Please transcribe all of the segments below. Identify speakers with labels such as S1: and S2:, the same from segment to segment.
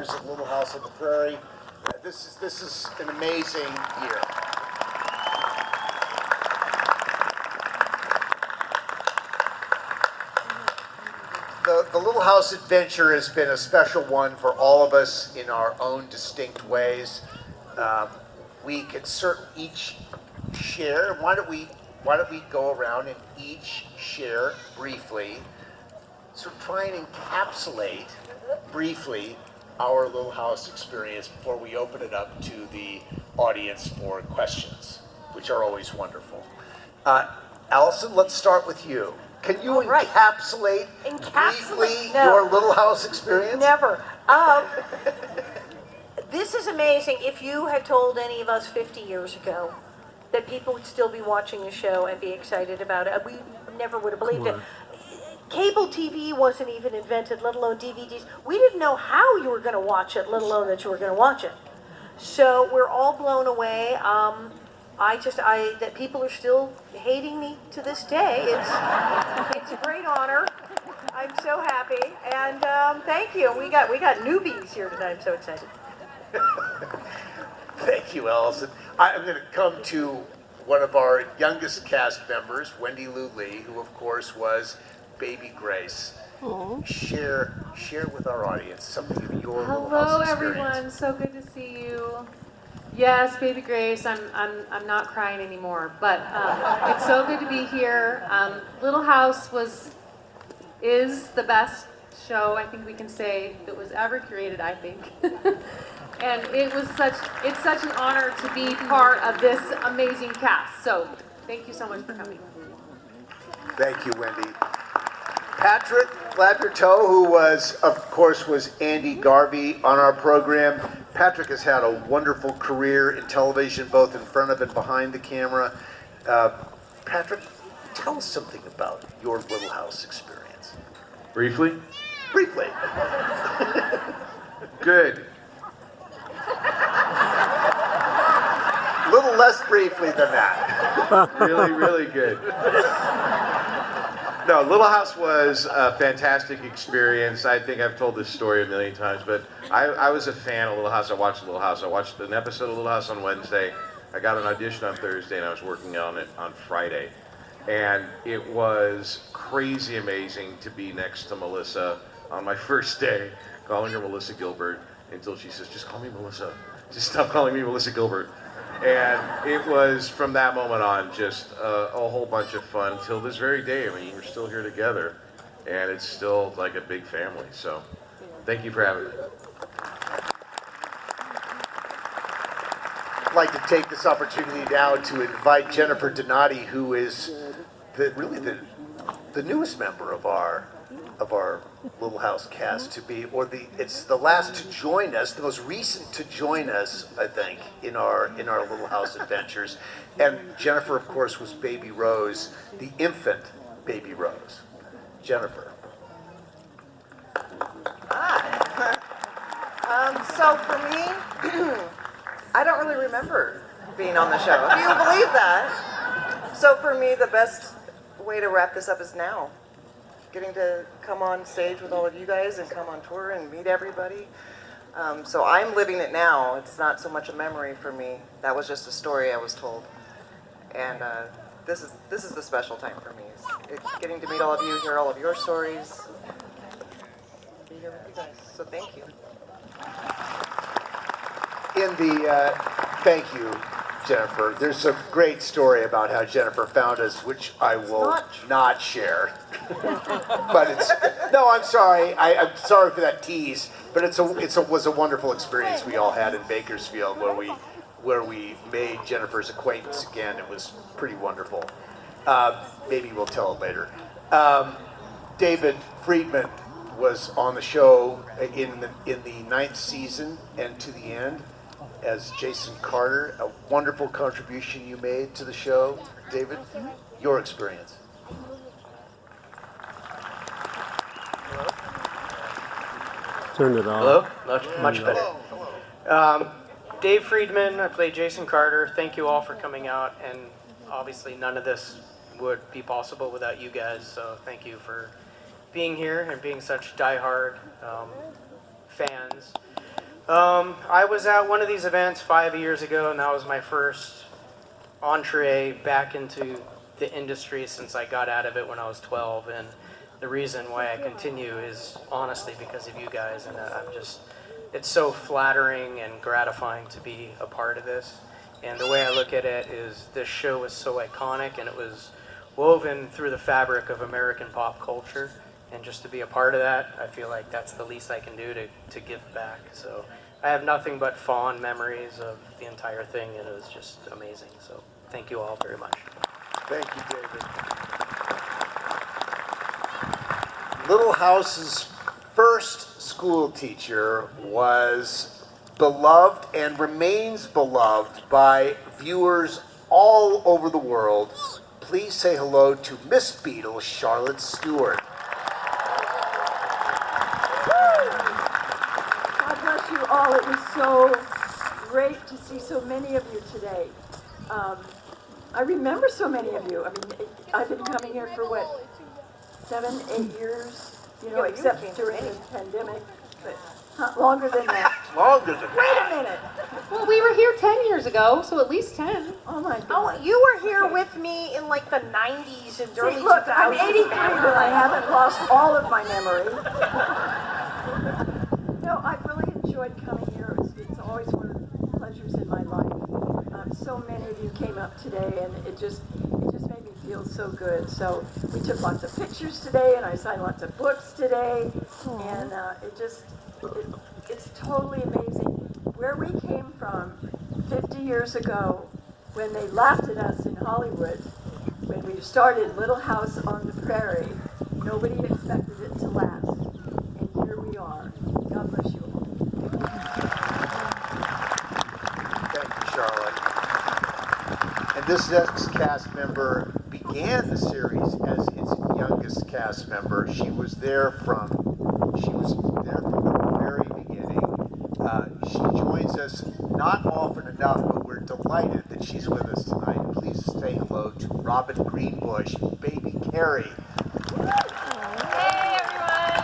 S1: years of Little House on the Prairie. This is an amazing year. The Little House adventure has been a special one for all of us in our own distinct ways. We can each share. Why don't we go around and each share briefly, sort of try and encapsulate briefly our Little House experience before we open it up to the audience for questions, which are always wonderful. Allison, let's start with you. Can you encapsulate briefly your Little House experience?
S2: Never. This is amazing. If you had told any of us 50 years ago that people would still be watching the show and be excited about it, we never would have believed it. Cable TV wasn't even invented, let alone DVDs. We didn't know how you were going to watch it, let alone that you were going to watch it. So we're all blown away. That people are still hating me to this day. It's a great honor. I'm so happy, and thank you. We got newbies here tonight. I'm so excited.
S1: Thank you, Allison. I'm going to come to one of our youngest cast members, Wendy Lou Lee, who of course was Baby Grace.
S3: Aww.
S1: Share with our audience something of your Little
S3: Hello,
S1: House experience.
S3: everyone. So good to see you. Yes, Baby Grace. I'm not crying anymore, but it's so good to be here. Little House is the best show I think we can say that was ever created. I think, and it's such an honor to be part of this amazing cast. So thank you so much for coming.
S1: Thank you, Wendy. Patrick Labberteau, who was Andy Garvey on our program. Patrick has had a wonderful career in television, both in front of and behind the camera. Patrick, tell us something about your Little House experience.
S4: Briefly?
S1: Briefly.
S4: Good.
S1: A little less briefly than that.
S4: Really, really good. No, Little House was a fantastic experience. I think I've told this story a million times, but I was a fan of Little House. I watched Little House. I watched an episode of Little House on Wednesday. I got an audition on Thursday, and I was working on it on Friday. And it was crazy amazing to be next to Melissa on my first day, calling her Melissa Gilbert, until she says, just call me Melissa. Just stop calling me Melissa Gilbert. And it was, from that moment on, just a whole bunch of fun till this very day. I mean, we're still here together, and it's still like a big family. So thank you for having me.
S1: I'd like to take this opportunity now to invite Jennifer Donati, who is the newest member of our Little House cast to be, it's the last to join us, the most recent to join us, I think, in our Little House adventures. And Jennifer, of course, was Baby Rose, the infant Baby Rose. Jennifer.
S5: Hi. So for me, I don't really remember being on the show. Do you believe that? So for me, the best way to wrap this up is now. Getting to come on stage with all of you guys and come on tour and meet everybody. So I'm living it now. It's not so much a memory for me. That was just a story I was told. And this is the special time for me. It's getting to meet all of you, hear all of your stories. Be here with you guys. So thank you.
S1: Thank you, Jennifer. There's a great story about how Jennifer found us, which I will not share. But I'm sorry. I'm sorry for that tease. But it was a wonderful experience we all had in Bakersfield, where we made Jennifer's acquaintance again. It was pretty wonderful. Maybe we'll tell it later. David Friedman was on the show in the 9th season and to the end as Jason Carter. A wonderful contribution you made to the show, David. Your experience.
S6: Turn it off.
S7: Hello? Much better. Dave Friedman, I play Jason Carter. Thank you all for coming out, and obviously none of this would be possible without you guys, so thank you for being here and being such diehard fans. I was at one of these events 5 years ago, and that was my first entree back into the industry since I got out of it when I was 12. And the reason why I continue is honestly because of you guys, and it's so flattering and gratifying to be a part of this. And the way I look at it is this show was so iconic, and it was woven through the fabric of American pop culture. And just to be a part of that, I feel like that's the least I can do to give back. So I have nothing but fond memories of the entire thing, and it was just amazing. So thank you all very much.
S1: Thank you, David. Little House's first school teacher was beloved and remains beloved by viewers all over the world. Please say hello to Miss Beadle, Charlotte Stewart.
S8: God bless you all. It was so great to see so many of you today. I remember so many of you. I mean, I've been coming here for what, 7, 8 years? Except during the pandemic, but longer than that.
S1: Longer than
S8: Wait a minute.
S3: Well, we were here 10 years ago, so at least 10.
S8: Oh my
S2: Oh,
S8: God.
S2: you were here with me in like the 90s and early
S8: See,
S2: 2000s.
S8: look, I'm 83, but I haven't lost all of my memory. No, I've really enjoyed coming here. It's always one of the pleasures in my life. So many of you came up today, and it just made me feel so good. So we took lots of pictures today, and I signed lots of books today, and it's totally amazing. Where we came from 50 years ago, when they laughed at us in Hollywood, when we started Little House on the Prairie, nobody expected it to last. And here we are. God bless you all.
S1: Thank you, Charlotte. And this next cast member began the series as its youngest cast member. She was there from the very beginning. She joins us not often enough, but we're delighted that she's with us tonight. Please say hello to Robin Greenbush, baby Carrie.
S9: Hey everyone!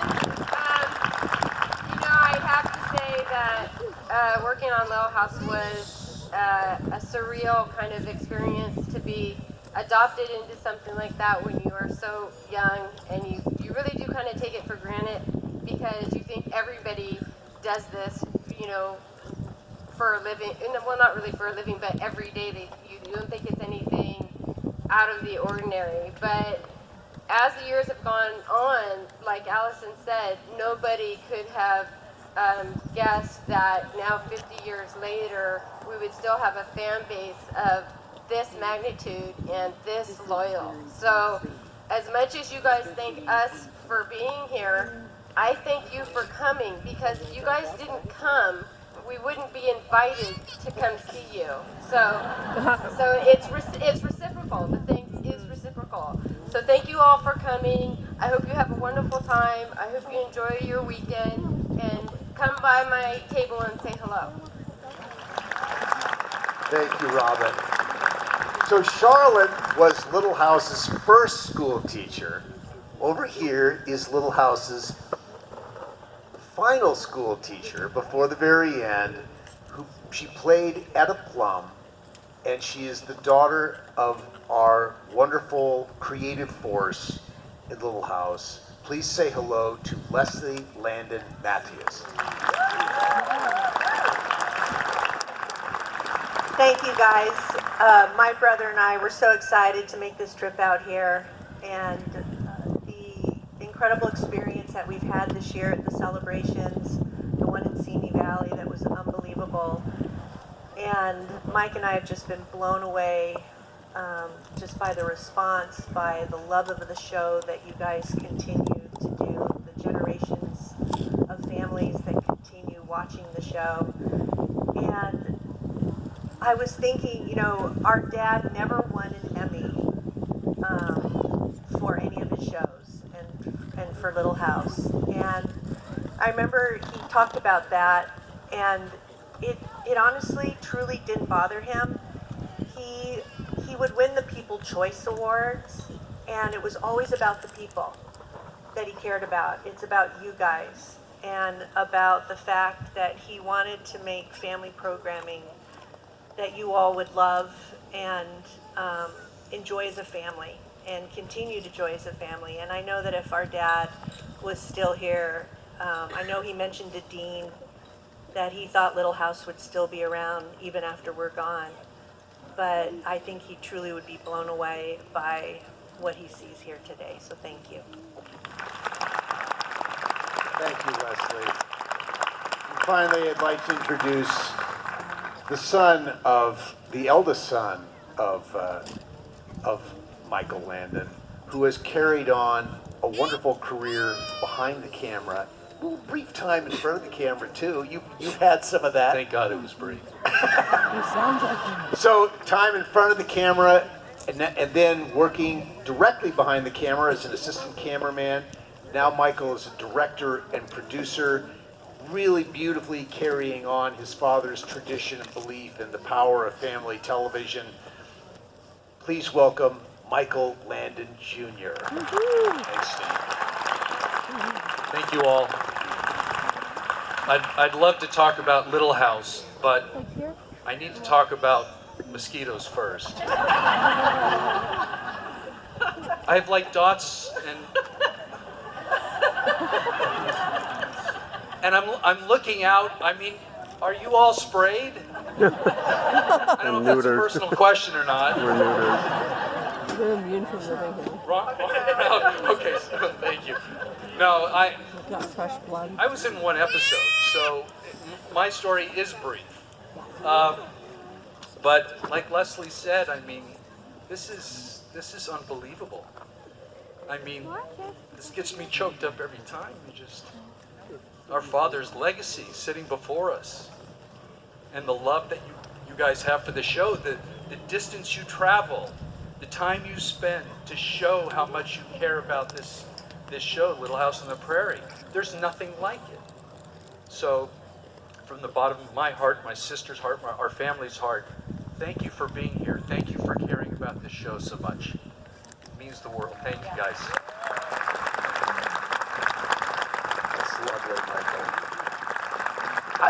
S9: I have to say that working on Little House was a surreal kind of experience to be adopted into something like that when you are so young, and you really do kind of take it for granted because you think everybody does this, for a living. Well, not really for a living, but every day you don't think it's anything out of the ordinary. But as the years have gone on, like Allison said, nobody could have guessed that now 50 years later, we would still have a fan base of this magnitude and this loyal. So as much as you guys thank us for being here, I thank you for coming, because if you guys didn't come, we wouldn't be invited to come see you. So it's reciprocal. The thanks is reciprocal. So thank you all for coming. I hope you have a wonderful time. I hope you enjoy your weekend, and come by my table and say hello.
S1: Thank you, Robin. So Charlotte was Little House's first school teacher. Over here is Little House's final school teacher before the very end, who she played Etta Plum, and she is the daughter of our wonderful creative force in Little House. Please say hello to Leslie Landon Matthews.
S10: Thank you, guys. My brother and I were so excited to make this trip out here, and the incredible experience that we've had this year at the celebrations, the one in Simi Valley that was unbelievable. And Mike and I have just been blown away just by the response, by the love of the show that you guys continue to do, the generations of families that continue watching the show. And I was thinking, our dad never won an Emmy for any of his shows and for Little House. And I remember he talked about that, and it honestly, truly didn't bother him. He would win the People Choice Awards, and it was always about the people that he cared about. It's about you guys. and about the fact that he wanted to make family programming that you all would love and enjoy as a family and continue to enjoy as a family. And I know that if our dad was still here, I know he mentioned to Dean that he thought Little House would still be around even after we're gone. But I think he truly would be blown away by what he sees here today. So thank you.
S1: Thank you, Leslie. And finally, I'd like to introduce the eldest son of Michael Landon, who has carried on a wonderful career behind the camera. A little brief time in front of the camera too. You've had some of that.
S11: Thank God it was brief.
S1: So time in front of the camera, and then working directly behind the camera as an assistant cameraman. Now Michael is a director and producer, really beautifully carrying on his father's tradition and belief in the power of family television. Please welcome Michael Landon Jr.
S11: Thanks, Steve. Thank you all. I'd love to talk about Little House, but I need to talk about mosquitoes first. I have like dots and I'm looking out. I mean, are you all sprayed? I don't know if that's a personal question or not.
S6: We're neutered.
S12: You're immune from living here.
S11: Wrong? Okay, so thank you. No,
S12: Got fresh blood.
S11: I was in one episode, so my story is brief. But like Leslie said, I mean, this is unbelievable. I mean, this gets me choked up every time. Our father's legacy sitting before us, and the love that you guys have for the show, the distance you travel, the time you spend to show how much you care about this show, Little House on the Prairie. There's nothing like it. So, from the bottom of my heart, my sister's heart, our family's heart, thank you for being here. Thank you for caring about this show so much. It means the world. Thank you, guys.